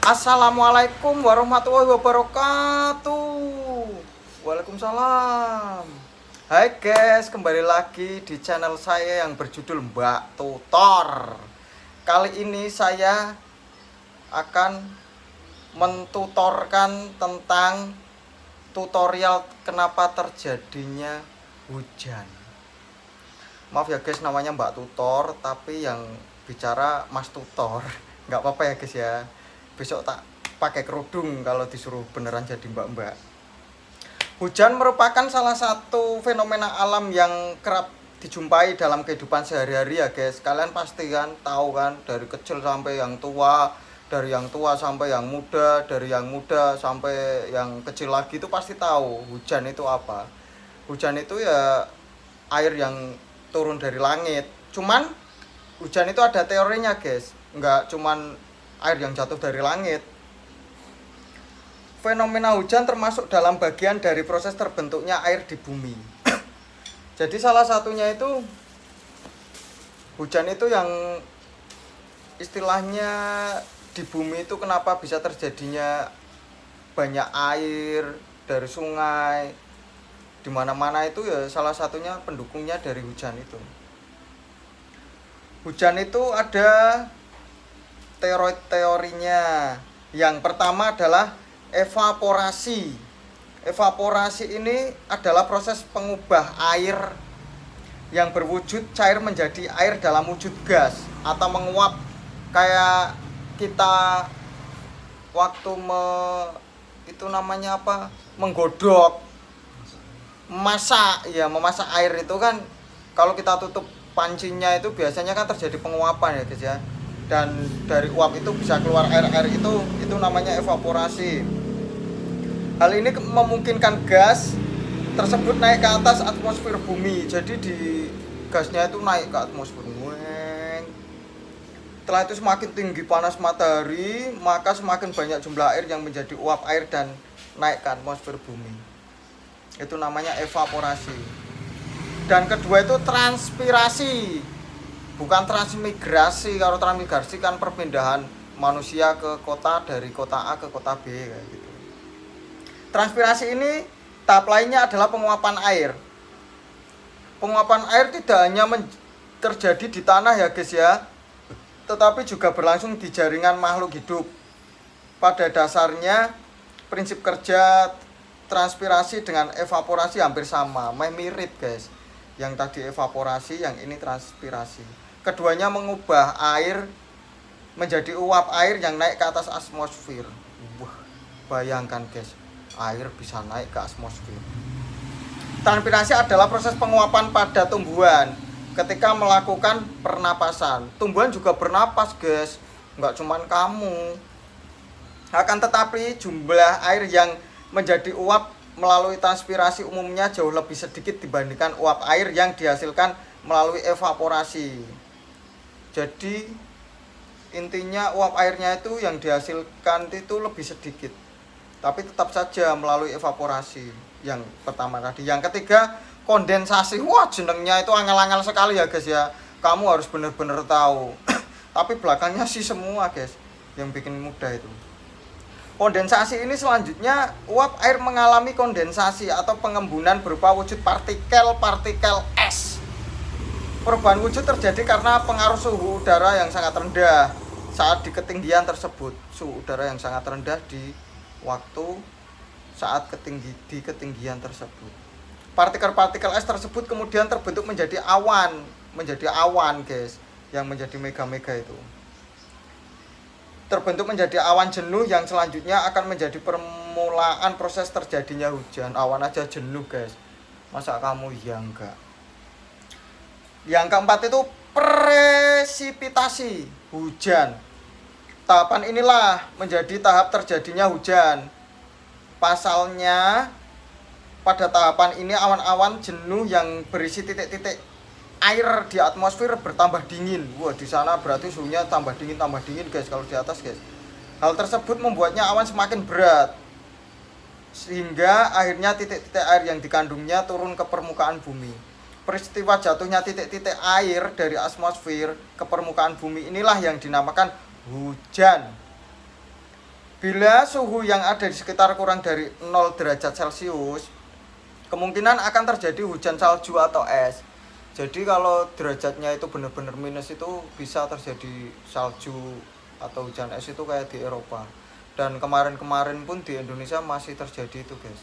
Assalamualaikum warahmatullahi wabarakatuh. Waalaikumsalam. Hai guys, kembali lagi di channel saya yang berjudul Mbak Tutor. Kali ini saya akan mentutorkan tentang tutorial kenapa terjadinya hujan. Maaf ya guys, namanya Mbak Tutor, tapi yang bicara Mas Tutor. Nggak apa-apa ya guys ya. Besok tak pakai kerudung kalau disuruh beneran jadi mbak-mbak. Hujan merupakan salah satu fenomena alam yang kerap dijumpai dalam kehidupan sehari-hari ya guys. Kalian pasti kan tahu kan, dari kecil sampai yang tua, dari yang tua sampai yang muda, dari yang muda sampai yang kecil lagi itu pasti tahu hujan itu apa. Hujan itu ya air yang turun dari langit. Cuman hujan itu ada teorinya guys, nggak cuman air yang jatuh dari langit. Fenomena hujan termasuk dalam bagian dari proses terbentuknya air di bumi. Jadi salah satunya itu hujan itu yang istilahnya di bumi itu kenapa bisa terjadinya banyak air dari sungai di mana-mana itu ya salah satunya pendukungnya dari hujan itu. Hujan itu ada teorinya. Yang pertama adalah evaporasi. Evaporasi ini adalah proses pengubah air yang berwujud cair menjadi air dalam wujud gas atau menguap, kayak kita waktu itu namanya apa? Menggodok, memasak ya, memasak air itu kan kalau kita tutup pancinya itu biasanya kan terjadi penguapan ya guys ya. Dan dari uap itu bisa keluar air-air itu namanya evaporasi. Hal ini memungkinkan gas tersebut naik ke atas atmosfer bumi. Jadi di gasnya itu naik ke atmosfer. Setelah itu semakin tinggi panas matahari, maka semakin banyak jumlah air yang menjadi uap air dan naik ke atmosfer bumi. Itu namanya evaporasi. Dan kedua itu transpirasi. Bukan transmigrasi. Kalau transmigrasi kan perpindahan manusia ke kota dari kota A ke kota B kayak gitu. Transpirasi ini tahap lainnya adalah penguapan air. Penguapan air tidak hanya terjadi di tanah ya guys ya, tetapi juga berlangsung di jaringan makhluk hidup. Pada dasarnya prinsip kerja transpirasi dengan evaporasi hampir sama, mirip guys. Yang tadi evaporasi, yang ini transpirasi. Keduanya mengubah air menjadi uap air yang naik ke atas atmosfer. Wah, bayangkan guys, air bisa naik ke atmosfer. Transpirasi adalah proses penguapan pada tumbuhan ketika melakukan pernapasan. Tumbuhan juga bernapas guys, nggak cuman kamu. Akan tetapi jumlah air yang menjadi uap melalui transpirasi umumnya jauh lebih sedikit dibandingkan uap air yang dihasilkan melalui evaporasi. Jadi intinya uap airnya itu yang dihasilkan itu lebih sedikit, tapi tetap saja melalui evaporasi. Yang pertama tadi. Yang ketiga kondensasi. Wah, jenengnya itu angel-angel sekali ya guys ya, kamu harus benar-benar tahu. Tapi belakangnya sih semua guys yang bikin mudah itu. Kondensasi ini selanjutnya uap air mengalami kondensasi atau pengembunan berupa wujud partikel-partikel es. Perubahan wujud terjadi karena pengaruh suhu udara yang sangat rendah saat di ketinggian tersebut. Suhu udara yang sangat rendah di waktu saat di ketinggian tersebut. Partikel-partikel es tersebut kemudian terbentuk menjadi awan guys, yang menjadi mega-mega itu. Terbentuk menjadi awan jenuh yang selanjutnya akan menjadi permulaan proses terjadinya hujan. Awan aja jenuh guys, masa kamu ya enggak. Yang keempat itu presipitasi, hujan. Tahapan inilah menjadi tahap terjadinya hujan. Pasalnya pada tahapan ini awan-awan jenuh yang berisi titik-titik air di atmosfer bertambah dingin. Wah, di sana berarti suhunya tambah dingin guys kalau di atas guys. Hal tersebut membuatnya awan semakin berat, sehingga akhirnya titik-titik air yang dikandungnya turun ke permukaan bumi. Peristiwa jatuhnya titik-titik air dari atmosfer ke permukaan bumi inilah yang dinamakan hujan. Bila suhu yang ada di sekitar kurang dari 0 derajat Celcius, kemungkinan akan terjadi hujan salju atau es. Jadi kalau derajatnya itu benar-benar minus itu bisa terjadi salju atau hujan es itu kayak di Eropa. Dan kemarin-kemarin pun di Indonesia masih terjadi itu guys.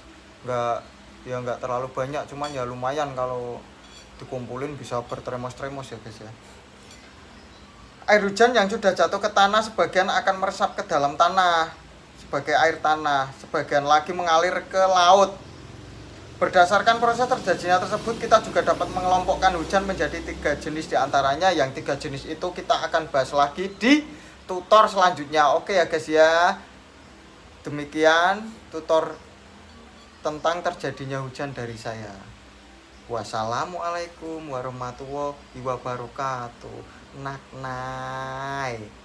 Nggak terlalu banyak, cuman ya lumayan kalau dikumpulin bisa bertremos-tremos ya guys ya. Air hujan yang sudah jatuh ke tanah sebagian akan meresap ke dalam tanah sebagai air tanah, sebagian lagi mengalir ke laut. Berdasarkan proses terjadinya tersebut, kita juga dapat mengelompokkan hujan menjadi 3 jenis diantaranya. Yang 3 jenis itu kita akan bahas lagi di tutor selanjutnya. Oke ya guys ya. Demikian tutor tentang terjadinya hujan dari saya. Wassalamualaikum warahmatullahi wabarakatuh. Nak nai.